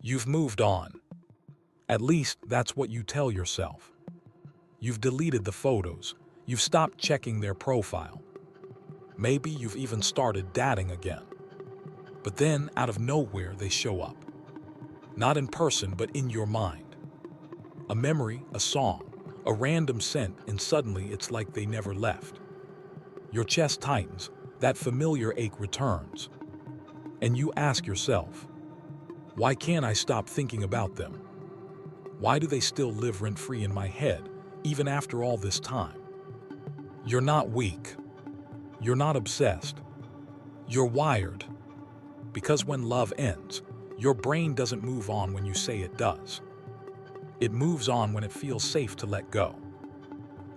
You've moved on. At least that's what you tell yourself. You've deleted the photos. You've stopped checking their profile. Maybe you've even started dating again. But then, out of nowhere, they show up. Not in person, but in your mind. A memory, a song, a random scent, and suddenly it's like they never left. Your chest tightens, that familiar ache returns. And you ask yourself, why can't I stop thinking about them? Why do they still live rent-free in my head, even after all this time? You're not weak. You're not obsessed. You're wired. Because when love ends, your brain doesn't move on when you say it does. It moves on when it feels safe to let go.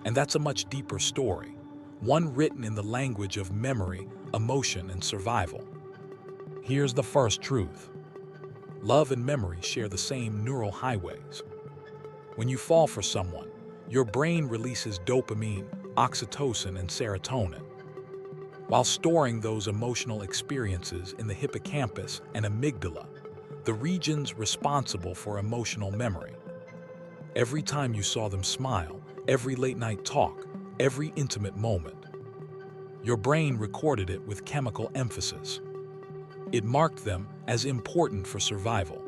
And that's a much deeper story, one written in the language of memory, emotion, and survival. Here's the first truth. Love and memory share the same neural highways. When you fall for someone, your brain releases dopamine, oxytocin, and serotonin, while storing those emotional experiences in the hippocampus and amygdala, the regions responsible for emotional memory. Every time you saw them smile, every late-night talk, every intimate moment, your brain recorded it with chemical emphasis. It marked them as important for survival.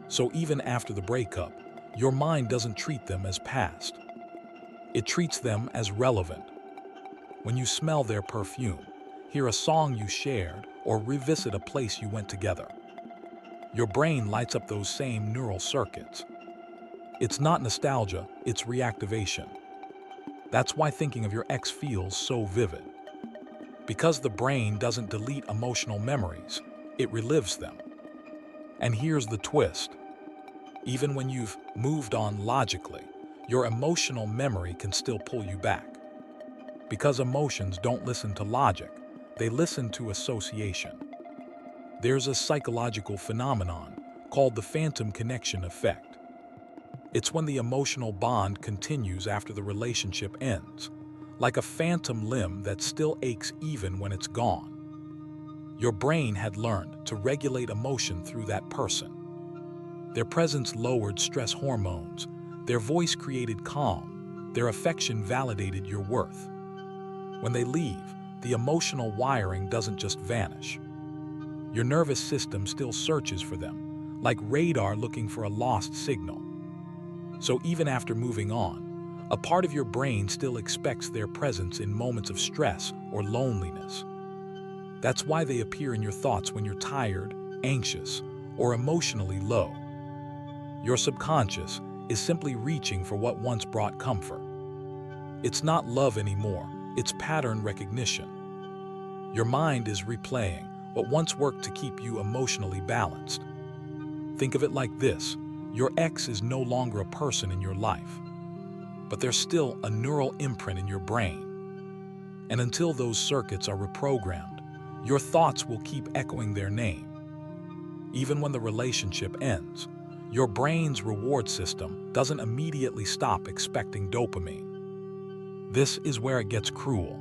So even after the breakup, your mind doesn't treat them as past. It treats them as relevant. When you smell their perfume, hear a song you shared, or revisit a place you went together, your brain lights up those same neural circuits. It's not nostalgia, it's reactivation. That's why thinking of your ex feels so vivid. Because the brain doesn't delete emotional memories, it relives them. And here's the twist. Even when you've moved on logically, your emotional memory can still pull you back. Because emotions don't listen to logic, they listen to association. There's a psychological phenomenon called the phantom connection effect. It's when the emotional bond continues after the relationship ends, like a phantom limb that still aches even when it's gone. Your brain had learned to regulate emotion through that person. Their presence lowered stress hormones, their voice created calm, their affection validated your worth. When they leave, the emotional wiring doesn't just vanish. Your nervous system still searches for them, like radar looking for a lost signal. So even after moving on, a part of your brain still expects their presence in moments of stress or loneliness. That's why they appear in your thoughts when you're tired, anxious, or emotionally low. Your subconscious is simply reaching for what once brought comfort. It's not love anymore, it's pattern recognition. Your mind is replaying what once worked to keep you emotionally balanced. Think of it like this. Your ex is no longer a person in your life, but there's still a neural imprint in your brain. And until those circuits are reprogrammed, your thoughts will keep echoing their name. Even when the relationship ends, your brain's reward system doesn't immediately stop expecting dopamine. This is where it gets cruel.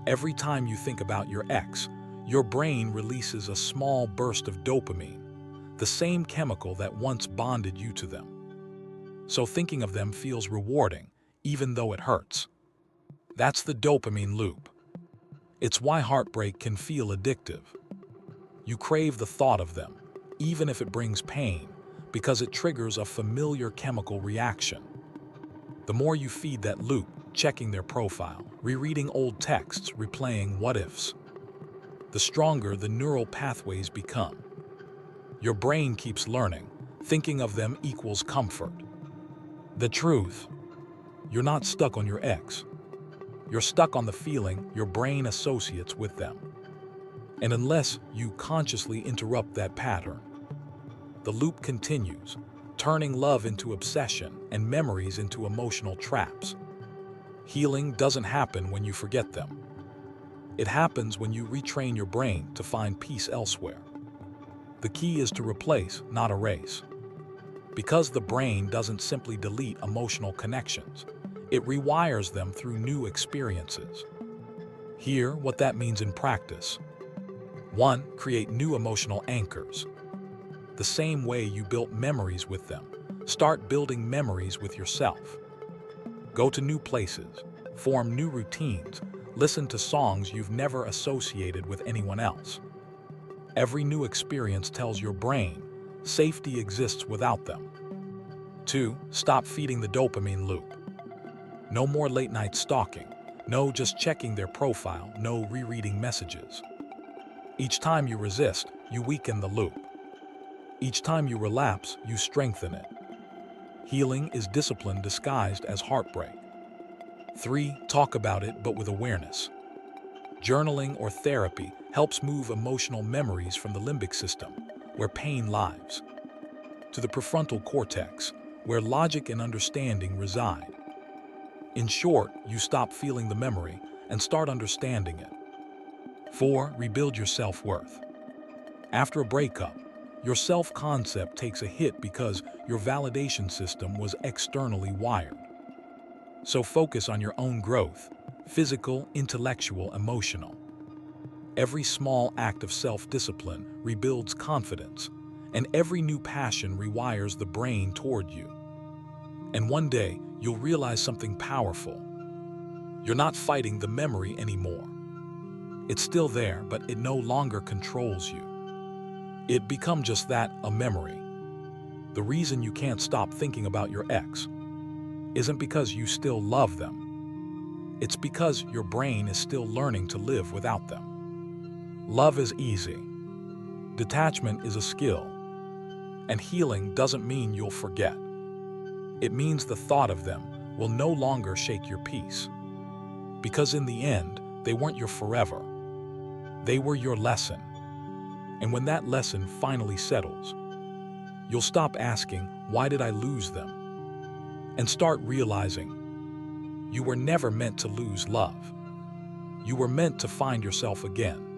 Every time you think about your ex, your brain releases a small burst of dopamine, the same chemical that once bonded you to them. So thinking of them feels rewarding, even though it hurts. That's the dopamine loop. It's why heartbreak can feel addictive. You crave the thought of them, even if it brings pain, because it triggers a familiar chemical reaction. The more you feed that loop, checking their profile, rereading old texts, replaying what-ifs, the stronger the neural pathways become. Your brain keeps learning, thinking of them equals comfort. The truth, you're not stuck on your ex. You're stuck on the feeling your brain associates with them. And unless you consciously interrupt that pattern, the loop continues, turning love into obsession and memories into emotional traps. Healing doesn't happen when you forget them. It happens when you retrain your brain to find peace elsewhere. The key is to replace, not erase. Because the brain doesn't simply delete emotional connections, it rewires them through new experiences. Hear what that means in practice. 1. Create new emotional anchors. the same way you built memories with them. Start building memories with yourself. Go to new places, form new routines, listen to songs you've never associated with anyone else. Every new experience tells your brain safety exists without them. 2. Stop feeding the dopamine loop. No more late-night stalking. No just checking their profile. No rereading messages. Each time you resist, you weaken the loop. Each time you relapse, you strengthen it. Healing is discipline disguised as heartbreak. 3. Talk about it, but with awareness. Journaling or therapy helps move emotional memories from the limbic system, where pain lives, to the prefrontal cortex, where logic and understanding reside. In short, you stop feeling the memory and start understanding it. 4. Rebuild your self-worth. After a breakup, your self-concept takes a hit because your validation system was externally wired. So focus on your own growth, physical, intellectual, emotional. Every small act of self-discipline rebuilds confidence, and every new passion rewires the brain toward you. And one day, you'll realize something powerful. You're not fighting the memory anymore. It's still there, but it no longer controls you. It becomes just that, a memory. The reason you can't stop thinking about your ex isn't because you still love them. It's because your brain is still learning to live without them. Love is easy. Detachment is a skill. And healing doesn't mean you'll forget. It means the thought of them will no longer shake your peace. Because in the end, they weren't your forever. They were your lesson. And when that lesson finally settles, you'll stop asking, why did I lose them? And start realizing you were never meant to lose love. You were meant to find yourself again.